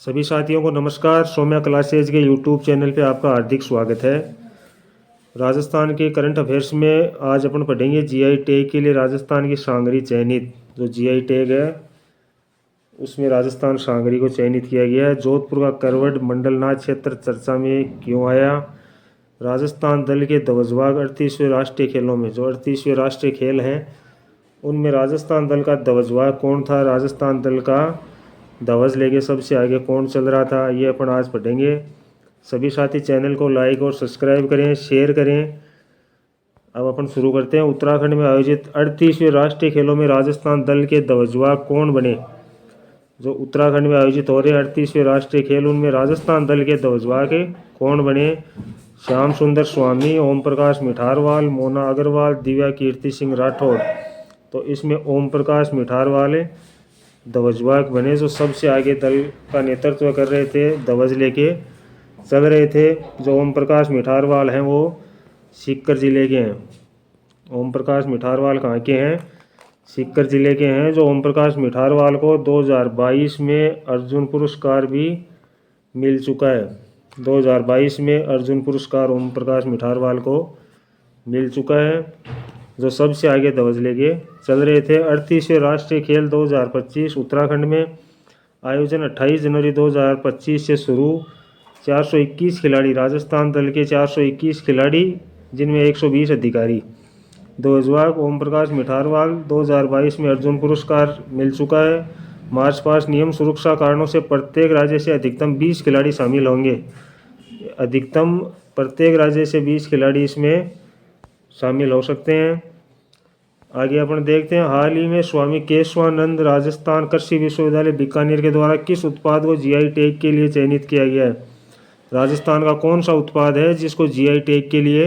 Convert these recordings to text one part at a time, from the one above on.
सभी साथियों को नमस्कार। सौम्या क्लासेज के यूट्यूब चैनल पे आपका हार्दिक स्वागत है। राजस्थान के करंट अफेयर्स में आज अपन पढ़ेंगे जीआई टैग के लिए राजस्थान की सांगरी चयनित। जो जीआई टैग है उसमें राजस्थान सांगरी को चयनित किया गया है। जोधपुर का करवट मंडलनाथ क्षेत्र चर्चा में क्यों आया। राजस्थान दल के ध्वजवाहक 38वें राष्ट्रीय खेलों में, जो 38वें राष्ट्रीय खेल हैं उनमें राजस्थान दल का ध्वजवाहक कौन था। राजस्थान दल का ध्वज लेके सबसे आगे कौन चल रहा था, ये अपन आज पढ़ेंगे। सभी साथी चैनल को लाइक और सब्सक्राइब करें, शेयर करें। अब अपन शुरू करते हैं। उत्तराखंड में आयोजित 38वें राष्ट्रीय खेलों में राजस्थान दल के ध्वजवाहक कौन बने। जो उत्तराखंड में आयोजित हो रहे 38वें राष्ट्रीय खेल उनमें राजस्थान दल के ध्वजवाहक कौन बने। श्याम सुंदर स्वामी, ओम प्रकाश मिठारवाल, मोना अग्रवाल, दिव्या कीर्ति सिंह राठौर। तो इसमें ओम प्रकाश मिठारवाल ध्वजवाहक बने, जो सबसे आगे दल का नेतृत्व कर रहे थे, ध्वज लेके चल रहे थे। जो ओम प्रकाश मिठारवाल हैं वो सीकर जिले के हैं। ओम प्रकाश मिठारवाल कहाँ के हैं, सीकर जिले के हैं। जो ओम प्रकाश मिठारवाल को 2022 में अर्जुन पुरस्कार भी मिल चुका है। 2022 में अर्जुन पुरस्कार ओम प्रकाश मिठारवाल को मिल चुका है, जो सबसे आगे ध्वज लेके चल रहे थे। 38वें राष्ट्रीय खेल 2025 उत्तराखंड में आयोजन 28 जनवरी 2025 से शुरू। 421 खिलाड़ी, राजस्थान दल के 421 खिलाड़ी जिनमें 120 अधिकारी। ध्वजवाहक ओम प्रकाश मिठारवाल 2022 में अर्जुन पुरस्कार मिल चुका है। मार्च पास्ट नियम सुरक्षा कारणों से प्रत्येक राज्य से अधिकतम 20 खिलाड़ी शामिल होंगे। अधिकतम प्रत्येक राज्य से 20 खिलाड़ी इसमें शामिल हो सकते हैं। आगे अपन देखते हैं। हाल ही में स्वामी केशवानंद राजस्थान कृषि विश्वविद्यालय बीकानेर के द्वारा किस उत्पाद को जीआई टैग के लिए चयनित किया गया है। राजस्थान का कौन सा उत्पाद है जिसको जीआई टैग के लिए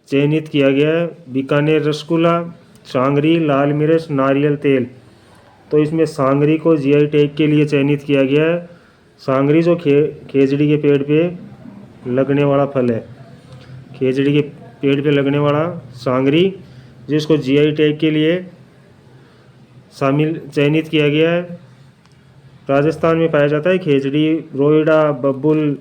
चयनित किया गया है। बीकानेर रसगुल्ला, सांगरी, लाल मिर्च, नारियल तेल। तो इसमें सांगरी को जीआई टैग के लिए चयनित किया गया है। सांगरी जो खेजड़ी के पेड़ पे लगने वाला फल है, खेजड़ी के पेड़ पे लगने वाला सांगरी, जिसको जीआई टैग के लिए चयनित किया गया है। राजस्थान में पाया जाता है खेजड़ी, रोइडा, बबुल,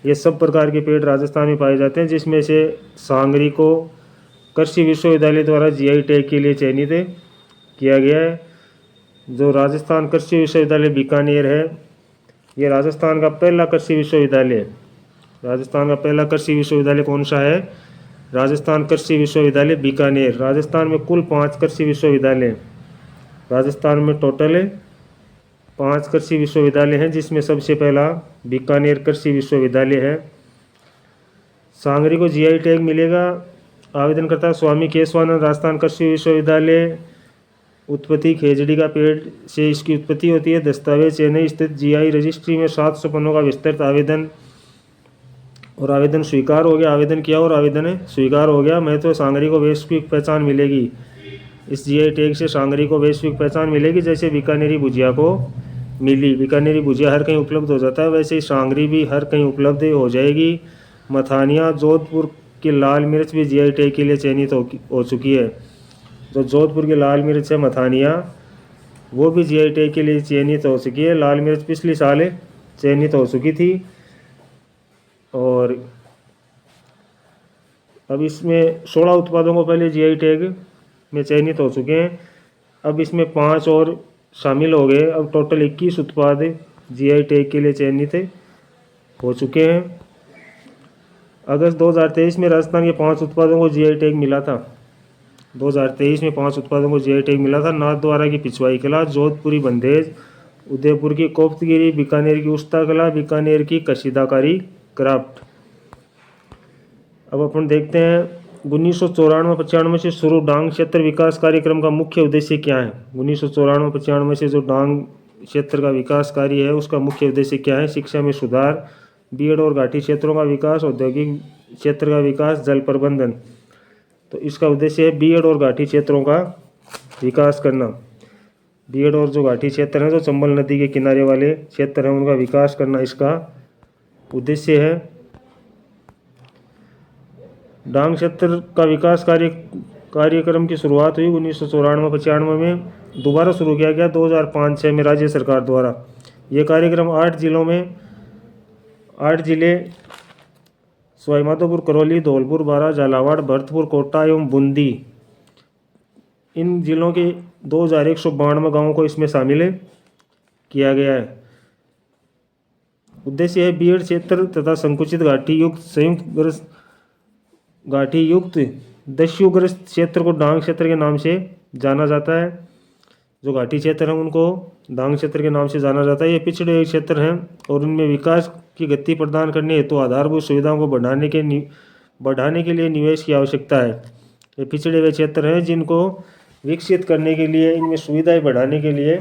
ये सब प्रकार के पेड़ राजस्थान में पाए जाते हैं, जिसमें से सांगरी को कृषि विश्वविद्यालय द्वारा जीआई टैग के लिए चयनित किया गया है। जो राजस्थान कृषि विश्वविद्यालय बीकानेर है, ये राजस्थान का पहला कृषि विश्वविद्यालय है। राजस्थान का पहला कृषि विश्वविद्यालय कौन सा है, राजस्थान कृषि विश्वविद्यालय बीकानेर। राजस्थान में कुल 5 कृषि विश्वविद्यालय हैं। राजस्थान में टोटल 5 कृषि विश्वविद्यालय हैं, जिसमें सबसे पहला बीकानेर कृषि विश्वविद्यालय है। सांगरी को जीआई टैग मिलेगा। आवेदनकर्ता स्वामी केशवानंद राजस्थान कृषि विश्वविद्यालय। उत्पत्ति खेजड़ी का पेड़ से इसकी उत्पत्ति होती है। दस्तावेज चेन्नई स्थित जीआई रजिस्ट्री में 700 पन्नों का विस्तृत आवेदन, और आवेदन स्वीकार हो गया। आवेदन किया और आवेदन स्वीकार हो गया। मैं तो सांगरी को वैश्विक पहचान मिलेगी। इस जीआई टैग से सांगरी को वैश्विक पहचान मिलेगी, जैसे बीकानेरी भुजिया को मिली। बीकानेरी भुजिया हर कहीं उपलब्ध हो जाता है, वैसे ही सांगरी भी हर कहीं उपलब्ध हो जाएगी। मथानिया, जोधपुर की लाल मिर्च भी जीआई टैग के लिए चयनित हो चुकी है। जो जोधपुर की लाल मिर्च है मथानिया, वो भी जीआई टैग के लिए चयनित हो चुकी है। लाल मिर्च पिछले साल चयनित हो चुकी थी, और अब इसमें 16 उत्पादों को पहले जीआई टैग में चयनित हो चुके हैं। अब इसमें 5 और शामिल हो गए। अब टोटल 21 उत्पाद जीआई टैग के लिए चयनित हो चुके हैं। अगस्त 2023 में राजस्थान के 5 उत्पादों को जीआई टैग मिला था। 2023 में 5 उत्पादों को जीआई टैग मिला था। नाथद्वारा की पिछवाई कला, जोधपुरी बंदेज, उदयपुर की कोफ्तगिरी, बीकानेर की उस्ता कला, बीकानेर की कशीदाकारी क्राफ्ट। अब अपन देखते हैं 1994-95 से शुरू डांग क्षेत्र विकास कार्यक्रम का मुख्य उद्देश्य क्या है। 1994-95 से जो डांग क्षेत्र का विकास कार्य है उसका मुख्य उद्देश्य क्या है। शिक्षा में सुधार, बीएड और घाटी क्षेत्रों का विकास, औद्योगिक क्षेत्र का विकास, जल प्रबंधन। तो इसका उद्देश्य है बीएड और घाटी क्षेत्रों का विकास करना। बीएड और जो घाटी क्षेत्र हैं, जो चंबल नदी के किनारे वाले क्षेत्र हैं, उनका विकास करना इसका उद्देश्य है। डांग क्षेत्र का विकास कार्यक्रम की शुरुआत हुई 1994-95 में, दोबारा शुरू किया गया 2005-06 में राज्य सरकार द्वारा। ये कार्यक्रम 8 जिले सवाईमाधोपुर, करौली, धौलपुर, बारां, झालावाड़, भरतपुर, कोटा एवं बूंदी, इन जिलों के 2192 गाँवों को इसमें शामिल किया गया है। उद्देश्य है बीएड क्षेत्र तथा संकुचित घाटी युक्त दस्युग्रस्त क्षेत्र को डांग क्षेत्र के नाम से जाना जाता है। जो घाटी क्षेत्र हैं उनको डांग क्षेत्र के नाम से जाना जाता है। ये पिछड़े हुए क्षेत्र हैं और उनमें विकास की गति प्रदान करने हेतु आधारभूत सुविधाओं को बढ़ाने के लिए निवेश की आवश्यकता है। ये पिछड़े हुए क्षेत्र हैं जिनको विकसित करने के लिए, इनमें सुविधाएं बढ़ाने के लिए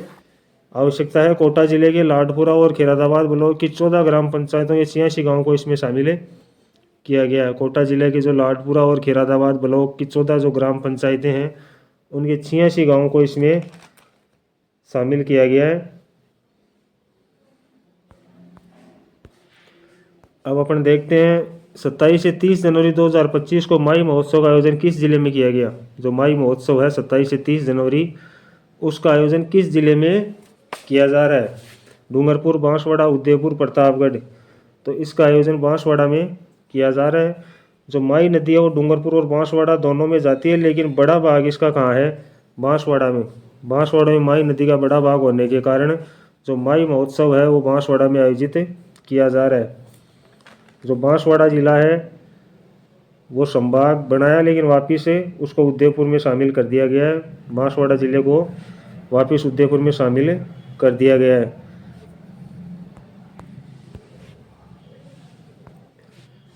आवश्यकता है। कोटा जिले के लाडपुरा और खैरादाबाद ब्लॉक की 14 ग्राम पंचायतों के 86 गाँव को इसमें शामिल किया गया है। कोटा जिले के जो लाडपुरा और खैरादाबाद ब्लॉक की 14 जो ग्राम पंचायतें हैं उनके 86 गाँव को इसमें शामिल किया गया है। अब अपन देखते हैं 27 से 30 जनवरी 2025 को माई महोत्सव का आयोजन किस जिले में किया गया। जो माई महोत्सव है 27 से 30 जनवरी, उसका आयोजन किस जिले में किया जा रहा है। डूंगरपुर, बांसवाड़ा, उदयपुर, प्रतापगढ़। तो इसका आयोजन बांसवाड़ा में किया जा रहा है। जो माई नदी है वो डूंगरपुर और बांसवाड़ा दोनों में जाती है, लेकिन बड़ा भाग इसका कहाँ है, बांसवाड़ा में। बांसवाड़ा में माई नदी का बड़ा भाग होने के कारण जो माई महोत्सव है वो बांसवाड़ा में आयोजित किया जा रहा है। जो बांसवाड़ा जिला है वो संभाग बनाया, लेकिन वापिस से उसको उदयपुर में शामिल कर दिया गया है। बांसवाड़ा जिले को वापिस उदयपुर में शामिल कर दिया गया है।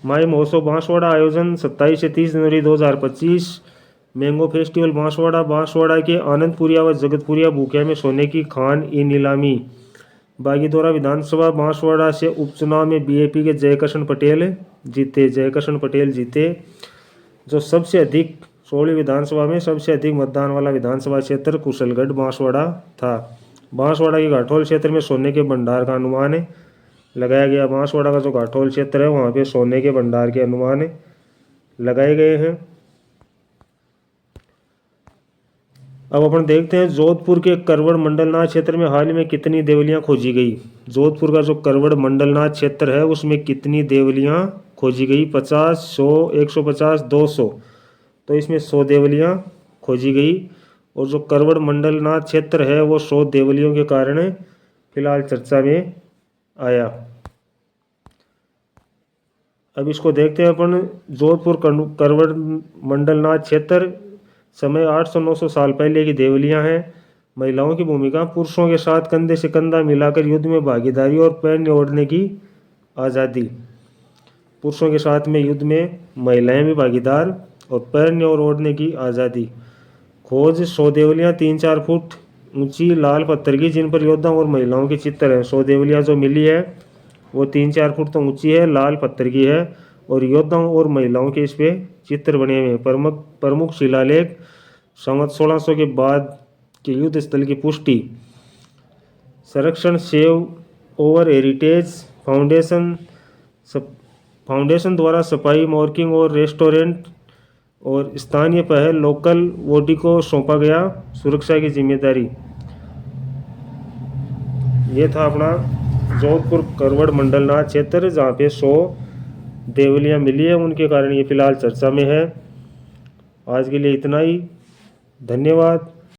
माई महोत्सव बांसवाड़ा आयोजन 27 से 30 जनवरी 2025। Mango festival Banswara. बांसवाड़ा के आनंदपुरिया व जगतपुरिया भूकिया में सोने की खान ई नीलामी। बागीदोरा विधानसभा बांसवाड़ा से उपचुनाव में बीएपी के जयकिशन पटेल जीते। जो सबसे अधिक 16 विधानसभा में सबसे अधिक मतदान वाला विधानसभा क्षेत्र कुशलगढ़ बांसवाड़ा था। बांसवाड़ा के घाटोल क्षेत्र में सोने के भंडार का अनुमान लगाया गया। बांसवाड़ा का जो घाटोल क्षेत्र है वहाँ पे सोने के भंडार के अनुमान लगाए गए हैं। अब अपन देखते हैं जोधपुर के करवड़ मंडलनाथ क्षेत्र में हाल में कितनी देवलियां खोजी गई। जोधपुर का जो करवड़ मंडलनाथ क्षेत्र है उसमें कितनी देवलियां खोजी गई। 50, 100, 150, 200। तो इसमें 100 देवलियां खोजी गई। और जो करवड़ मंडलनाथ क्षेत्र है वो 100 देवलियों के कारण फिलहाल चर्चा में आया। अब इसको देखते हैं अपन। जोधपुर करवड़ मंडलनाथ क्षेत्र, समय 800-900 साल पहले की देवलियां हैं। महिलाओं की भूमिका, पुरुषों के साथ कंधे से कंधा मिलाकर युद्ध में भागीदारी और पैर ओढ़ने की आज़ादी। पुरुषों के साथ में युद्ध में महिलाएं भी भागीदार और पैर ओढ़ने की आज़ादी। खोज 100 देवलियां 3-4 फुट ऊंची लाल पत्थर की, जिन पर योद्धा और महिलाओं के चित्र हैं। 100 देवलियां जो मिली है वो 3-4 फुट तो ऊंची है, लाल पत्थर की है और योद्धाओं और महिलाओं के इस पे चित्र बने हुए हैं। प्रमुख शिलालेख संवत 1600 के बाद के युद्ध स्थल की पुष्टि। संरक्षण सेव ओवर हेरिटेज फाउंडेशन द्वारा सफाई, मार्किंग और रेस्टोरेंट और स्थानीय पहल लोकल बॉडी को सौंपा गया सुरक्षा की जिम्मेदारी। ये था अपना जोधपुर करवड़ मंडलनाथ क्षेत्र जहाँ पे 100 देवलियां मिली है, उनके कारण ये फिलहाल चर्चा में है। आज के लिए इतना ही। धन्यवाद।